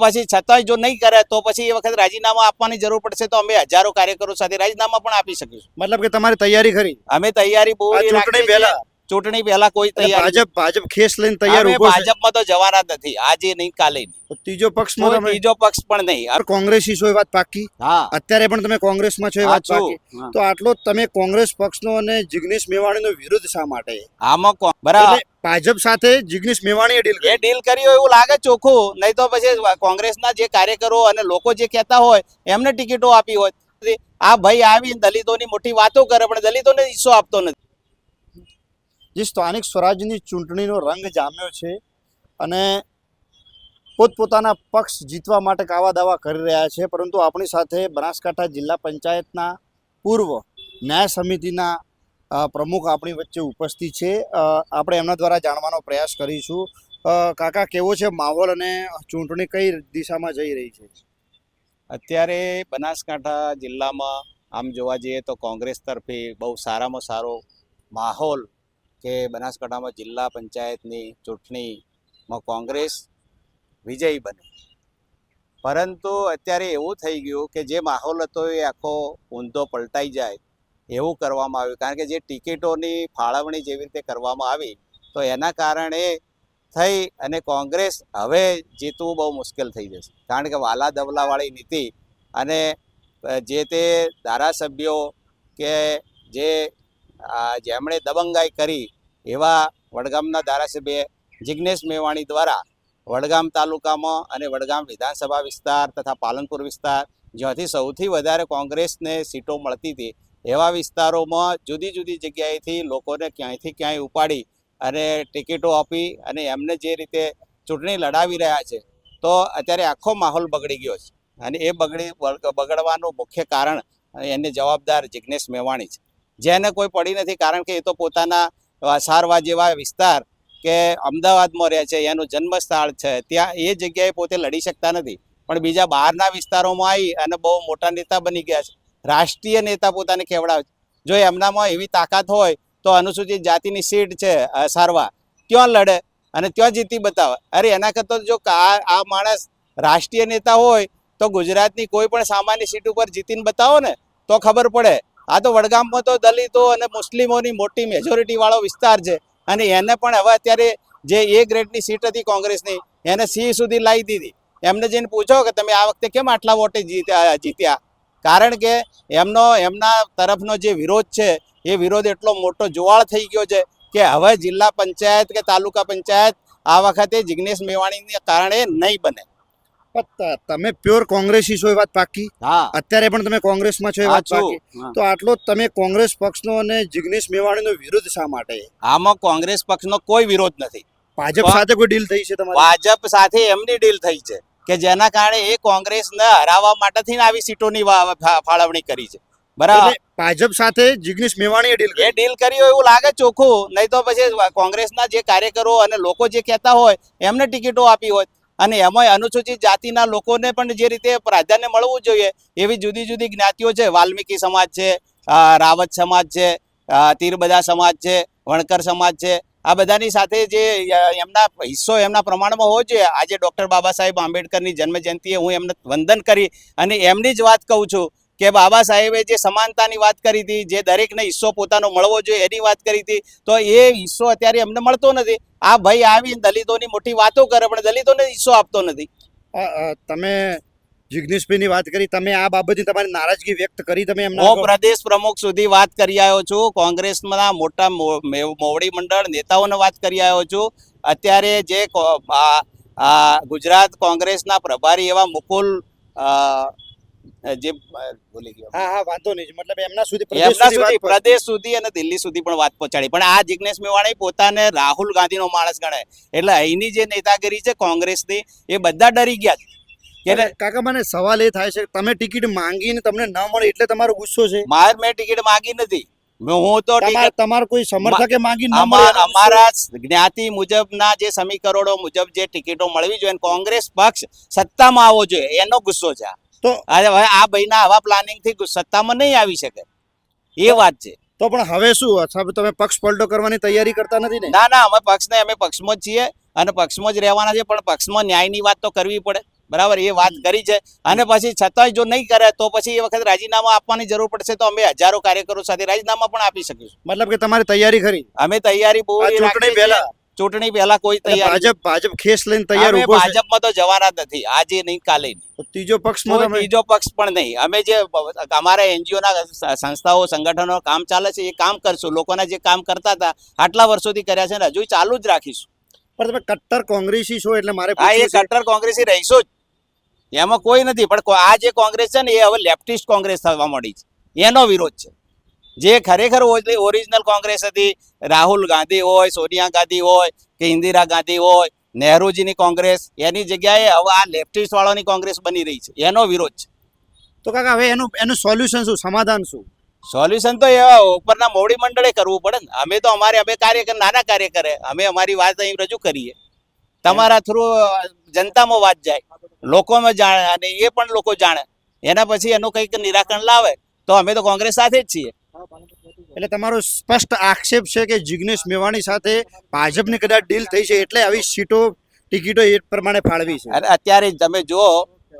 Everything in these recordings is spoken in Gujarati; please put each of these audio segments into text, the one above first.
પછી છતાંય જો નહીં કરે તો પછી એ વખત રાજીનામા આપવાની જરૂર પડશે, તો અમે હજારો કાર્યકરો સાથે રાજીનામા પણ આપી શકીશું. મતલબ કે તમારી તૈયારી ખરી? અમે તૈયારી આ પૂરી ચૂંટણી રાખીએ છીએ. પહેલા ચૂંટણી પહેલા કોઈ એટલે તૈયારી ભાજપ ખેસ લઈને તૈયાર અમે ઊભો છે. ભાજપમાં તો જવાના જ નથી, આજે નહીં કાલે નહીં. તો ત્રીજો પક્ષમાં કોઈ તમે ત્રીજો પક્ષ પણ નહીં. કોંગ્રેસી છો એ વાત પાકી? હા અત્યારે પણ તમે કોંગ્રેસમાં છો એ વાત છું. પાકી? તો આટલો તમે કોંગ્રેસ પક્ષનો અને જિગ્નેશ મેવાણીનો વિરોધ શા માટે? આમાં બરાબર એટલે ભાજપ સાથે જિગ્નેશ મેવાણીએ ડીલ એ કરી. ડીલ કરી હોય એવું લાગે ચોખ્ખું, નહીં તો પછી કોંગ્રેસના જે કાર્યકરો અને લોકો જે કહેતા હોય એમને ટિકિટો આપી હોય. આ ભાઈ આવીને દલિતોની મોટી વાતો કરે પણ દલિતોને હિસ્સો આપતો નથી. જે સ્થાનિક સ્વરાજ્યની ચૂંટણીનો રંગ જામ્યો છે અને પોતપોતાના પક્ષ જીતવા માટે કાવા દાવા કરી રહ્યા છે, પરંતુ આપણી સાથે બનાસકાંઠા જિલ્લા પંચાયતના પૂર્વ ન્યાય સમિતિના પ્રમુખ આપણી વચ્ચે ઉપસ્થિત છે. આપણે એમના દ્વારા જાણવાનો પ્રયાસ કરીશું. કાકા, કેવો છે માહોલ અને ચૂંટણી કઈ દિશામાં જઈ રહી છે? અત્યારે બનાસકાંઠા જિલ્લામાં આમ જોવા જઈએ તો કોંગ્રેસ તરફી બહુ સારામાં સારો માહોલ કે બનાસકાંઠામાં જિલ્લા પંચાયતની ચૂંટણીમાં કોંગ્રેસ વિજયી બને. પરંતુ અત્યારે એવું થઈ ગયું કે જે માહોલ હતો એ આખો ઊંધો પલટાઈ જાય એવું કરવામાં આવ્યું, કારણ કે જે ટિકિટોની ફાળવણી જેવી રીતે કરવામાં આવી તો એના કારણે થઈ અને કોંગ્રેસ હવે જીતવું બહુ મુશ્કેલ થઈ જશે. કારણ કે વાલા દવલાવાળી નીતિ અને જે તે ધારાસભ્યો કે જેમણે દબંગાઈ કરી એવા વડગામના ધારાસભ્ય જિગ્નેશ મેવાણી દ્વારા વડગામ તાલુકામાં અને વડગામ વિધાનસભા વિસ્તાર તથા પાલનપુર વિસ્તાર જ્યાંથી સૌથી વધારે કોંગ્રેસને સીટો મળતી હતી એવા વિસ્તારોમાં જુદી જુદી જગ્યાએથી લોકોને ક્યાંયથી ક્યાંય ઉપાડી અને ટિકિટો આપી અને એમને જે રીતે ચૂંટણી લડાવી રહ્યા છે તો અત્યારે આખો માહોલ બગડી ગયો છે. અને એ બગડવાનું મુખ્ય કારણ એને જવાબદાર જિગ્નેશ મેવાણી છે, જેને કોઈ પડી નથી. કારણ કે એ તો પોતાના સારવા જેવા વિસ્તાર કે અમદાવાદમાં રહે છે, એનું જન્મસ્થળ છે, ત્યાં એ જગ્યાએ પોતે લડી શકતા નથી, પણ બીજા બહારના વિસ્તારોમાં આવી અને બહુ મોટા નેતા બની ગયા છે, રાષ્ટ્રીય નેતા પોતાને કહેવડાવે છે. જો એમનામાં એવી તાકાત હોય તો અનુસૂચિત જાતિની સીટ છે સારવા, ત્યાં લડે અને ત્યાં જીતી બતાવે. અરે એના કરતાં જો આ માણસ રાષ્ટ્રીય નેતા હોય તો ગુજરાતની કોઈ પણ સામાન્ય સીટ ઉપર જીતીને બતાવો ને તો ખબર પડે. આ તો વડગામમાં તો દલિતો અને મુસ્લિમોની મોટી મેજોરિટી વાળો વિસ્તાર છે અને એને પણ હવે અત્યારે જે એ ગ્રેડની સીટ હતી કોંગ્રેસની એને સી સુધી લાવી દીધી. એમને જઈને પૂછો કે તમે આ વખતે કેમ આટલા વોટે જીત્યા? કારણ કે એમના તરફનો જે વિરોધ છે એ વિરોધ એટલો મોટો જુવાળ થઈ ગયો છે કે હવે જિલ્લા પંચાયત કે તાલુકા પંચાયત આ વખતે જિગ્નેશ મેવાણીને કારણે નહીં બને. તમે પ્યોર કોંગ્રેસી છો એ વાત પાકી? હા, અત્યારે પણ તમે કોંગ્રેસમાં છો એ વાત છું. પાકી? તો આટલો તમે કોંગ્રેસ પક્ષનો અને જિગ્નેશ મેવાણીનો વિરોધ શા માટે? આમાં કોંગ્રેસ પક્ષનો કોઈ વિરોધ નથી. ભાજપ સાથે કોઈ ડીલ થઈ છે તમારી? ભાજપ સાથે એમની ડીલ થઈ છે કે જેના કારણે એ કોંગ્રેસને હરાવવા માટેથી આવી સીટોની ફાળવણી કરી છે. બરાબર, ભાજપ સાથે જિગ્નેશ મેવાણીએ ડીલ કરી? એ ડીલ કરી હોય એવું લાગે ચોખ્ખું, નહીં તો પછી કોંગ્રેસના જે કાર્યકરો અને લોકો જે કહેતા હોય એમને ટિકિટો આપી હોય. અને એમાં અનુસૂચિત જાતિના લોકોને પણ જે રીતે પ્રાધાન્ય મળવું જોઈએ એવી જુદી જુદી જ્ઞાતિઓ છે, વાલ્મીકી સમાજ છે, રાવત સમાજ છે, તીરબધા સમાજ છે, વણકર સમાજ છે, આ બધાની સાથે જે એમના હિસ્સો એમના પ્રમાણમાં હોવો જોઈએ. આજે ડૉક્ટર બાબા સાહેબ આંબેડકરની જન્મજયંતિએ હું એમને વંદન કરી અને એમની જ વાત કહું છું કે બાબા સાહેબે જે સમાનતાની વાત કરી હતી, જે દરેકને હિસ્સો પોતાનો મળવો જોઈએ એની વાત કરી હતી, તો એ હિસ્સો અત્યારે એમને મળતો નથી. આ ભાઈ આવીને દલિતોની મોટી વાતો કરે પણ દલિતોને હિસ્સો આપતો નથી. તમે જિગ્નેશભાઈની વાત કરી, તમે આ બાબતે તમારી નારાજગી વ્યક્ત કરી? તમે હું પ્રદેશ પ્રમુખ સુધી વાત કરી આવ્યો છું, કોંગ્રેસના મોટા મોવડી મંડળ નેતાઓને વાત કરી આવ્યો છું. અત્યારે જે ગુજરાત કોંગ્રેસના પ્રભારી એવા મુકુલ જે ભૂલી ગયો, હા વાંધો નહીં, મતલબ એમના સુધી પ્રદેશ સુધી અને દિલ્હી સુધી પણ વાત પહોંચાડી. પણ આ જિગ્નેશ મેવાણી પોતાને રાહુલ ગાંધીનો માણસ ગણે એટલે અહીંની જે નેતાગીરી છે કોંગ્રેસની એ બધા ડરી ગયા છે. કાકા, મને સવાલ એ થાય છે, તમે ટિકિટ માંગીને તમને ન મળે એટલે તમારો ગુસ્સો છે? મેં ટિકિટ માંગી નથી. હું તો તમાર કોઈ સમર્થકે માંગી અમારા જ્ઞાતિ મુજબના જે સમીકરણો મુજબ જે ટિકિટો મળવી જોઈએ, કોંગ્રેસ પક્ષ સત્તામાં આવવો જોઈએ એનો ગુસ્સો છે. તો હવે આ ભાઈના આવા પ્લાનિંગ થી સત્તામાં નહીં આવી શકે એ વાત છે. તો પણ હવે શું, તમે પક્ષ પલટો કરવાની તૈયારી કરતા નથી ને? ના, અમે પક્ષમાં જ છીએ અને પક્ષમાં જ રહેવાના છે, પણ પક્ષમાં ન્યાયની વાત તો કરવી પડે. બરાબર એ વાત કરી છે અને પછી છતાંય જો નહીં કરે તો પછી એ વખત રાજીનામા આપવાની જરૂર પડશે તો અમે હજારો કાર્યકરો સાથે રાજીનામા પણ આપી શકીશું. મતલબ કે તમારી તૈયારી ખરી અમે તૈયારી બહુ આ ચૂંટણી પહેલા ચૂંટણી પહેલા કોઈ એટલે તૈયારી ભાજપ ખેસ લઈને તૈયાર અમે ઉભો છે ભાજપમાં તો જવાના જ નથી, આજે નહીં કાલે નહીં. તો ત્રીજો પક્ષમાં કોઈ તમે ત્રીજો પક્ષ પણ નહીં. અમે જે અમારા એનજીઓ ના સંસ્થાઓ સંગઠનો કામ ચાલે છે એ કામ કરશું. લોકોના જે કામ કરતા હતા આટલા વર્ષોથી કર્યા છે ને હજુ ચાલુ જ રાખીશું. પણ તમે કટ્ટર કોંગ્રેસી છો એટલે મારે હા, એ પૂછવું છે. કટ્ટર કોંગ્રેસી રહીશું જ, એમાં કોઈ નથી. પણ આ જે કોંગ્રેસ છે ને એ હવે લેફ્ટિસ્ટ કોંગ્રેસ થવા મળી છે, એનો વિરોધ છે. જે ખરેખર ઓરિજિનલ કોંગ્રેસ હતી, રાહુલ ગાંધી હોય, સોનિયા ગાંધી હોય કે ઇન્દિરા ગાંધી હોય, નહેરુજીની કોંગ્રેસ, એની જગ્યાએ હવે આ લેફ્ટિસ્ટ વાળાની કોંગ્રેસ બની રહી છે, એનો વિરોધ છે. તો કાકા હવે એનું સોલ્યુશન શું, સમાધાન શું? સોલ્યુશન તો એવા ઉપરના મોવડી મંડળે કરવું પડે ને. અમે તો અમે કાર્યકર નાના કાર્યકરે અમે અમારી વાત અહીં રજૂ કરીએ. તમારા થ્રુ જનતામાં વાત જાય, લોકોમાં જાણે અને એ પણ લોકો જાણે, એના પછી એનું કંઈક નિરાકરણ લાવે તો અમે તો કોંગ્રેસ સાથે જ છીએ. એટલે તમારો સ્પષ્ટ આક્ષેપ છે કે જિગ્નેશ મેવાણી સાથે ભાજપની કદાચ ડીલ થઈ છે એટલે આવી સીટો ટિકિટો એ પ્રમાણે ફાળવી છે. અને અત્યારે જ તમે જુઓ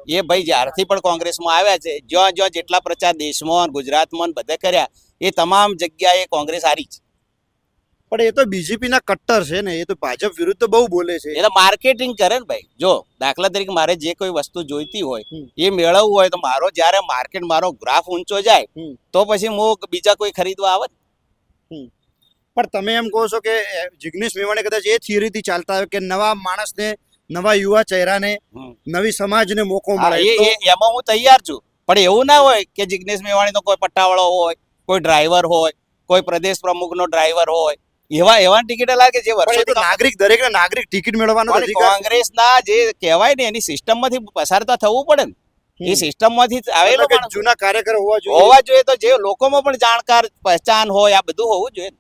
એ ભાઈ જ્યારથી પણ કોંગ્રેસમાં આવ્યા છે, જ્યાં જ્યાં જેટલા પ્રચાર દેશમાં ગુજરાતમાં બધે કર્યા એ તમામ જગ્યાએ કોંગ્રેસ હારી છે. પણ એ તો બીજેપી ના કટ્ટર છે ને, એ તો ભાજપ વિરુદ્ધ બહુ બોલે છે. એટલે માર્કેટિંગ કરે ને ભાઈ. જો દાખલા તરીકે મારે જે કોઈ વસ્તુ જોઈતી હોય હમ. એ મેળવવું હોય તો મારો જ્યારે માર્કેટ મારો ગ્રાફ ઊંચો જાય હમ. તો પછી હું બીજા કોઈ ખરીદવા આવે. પણ તમે એમ કહો છો કે જિગ્નેશ મેવાણી કદાચ એ થિયરીથી ચાલતા હોય કે નવા માણસને, નવા યુવા ચહેરાને, હમ. નવી સમાજને મોકો હા, મળે તો એમાં હું તૈયાર છું. પણ એવું ના હોય કે જિગ્નેશ મેવાણી તો કોઈ પટ્ટાવાળો હોય, કોઈ ડ્રાઈવર હોય, કોઈ પ્રદેશ પ્રમુખનો ડ્રાઈવર હોય, એવા ટિકિટ લાગે જે પણ એ તો વર્ષોથી નાગરિક, દરેકને નાગરિક ટિકિટ મેળવવાનો પણ અધિકાર છે. કોંગ્રેસના જે કહેવાય ને એની સિસ્ટમમાંથી પસાર તો થવું પડે ને. એ સિસ્ટમમાંથી આવેલો મતલબ કે માણસ જૂના કાર્યકરો હોવા જોઈએ. હોવા જોઈએ, તો જે લોકોમાં પણ જાણકાર પહેચાન હોય આ બધું હોવું જોઈએ.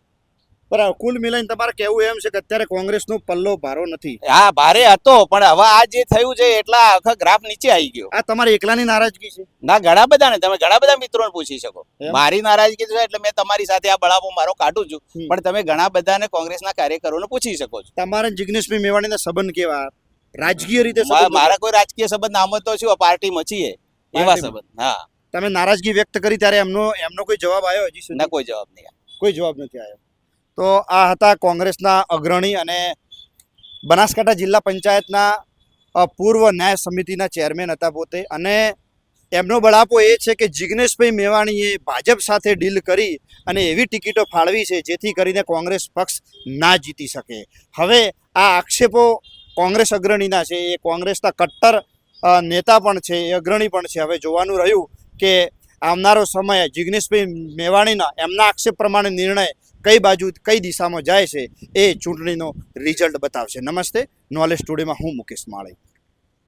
બરાબર. કુલ મિલાઈને તમારે કહેવું એમ છે કે અત્યારે કોંગ્રેસનો પલ્લો ભારો નથી. હા, ભારે હતો પણ હવે આ જે થયું છે એટલા આખા ગ્રાફ નીચે આવી ગયો. આ તમારી એકલાની નારાજગી છે? ના, ઘણા બધા ને તમે ઘણા બધા મિત્રોને પૂછી શકો. એમ? મારી નારાજગી છે એટલે મેં તમારી સાથે આ બળાપો મારો કાઢું છું, હમ. પણ તમે ઘણા બધાને કોંગ્રેસના કાર્યકરોને પૂછી શકો છો. તમારા જિગ્નેશભાઈ મેવાણીના સંબંધ કેવા, રાજકીય રીતે સંબંધ? મારા કોઈ રાજકીય સંબંધ આમ તો શું પાર્ટીમાં છીએ એવા પાર્ટીમાં. સંબંધ. હા, તમે નારાજગી વ્યક્ત કરી ત્યારે એમનો કોઈ જવાબ આવ્યો હજી સુધી? ના કોઈ જવાબ નહીં. કોઈ જવાબ નથી આવ્યો. તો આ હતા કોંગ્રેસના અગ્રણી અને બનાસકાંઠા જિલ્લા પંચાયતના પૂર્વ ન્યાય સમિતિના ચેરમેન હતા પોતે, અને એમનો બળાપો એ છે કે જિગ્નેશભાઈ મેવાણીએ ભાજપ સાથે ડીલ કરી અને એવી ટિકિટો ફાળવી છે જેથી કરીને કોંગ્રેસ પક્ષ ના જીતી શકે. હવે આ આક્ષેપો કોંગ્રેસ અગ્રણીના છે, એ કોંગ્રેસના કટ્ટર નેતા પણ છે, એ અગ્રણી પણ છે. હવે જોવાનું રહ્યું કે આવનારો સમય જિગ્નેશભાઈ મેવાણીના એમના આક્ષેપ પ્રમાણે નિર્ણય કઈ બાજુ, કઈ દિશામાં જાય છે એ ચૂંટણીનો રિઝલ્ટ બતાવશે. નમસ્તે, નોલેજ ટુડેમાં હું મુકેશ માળી.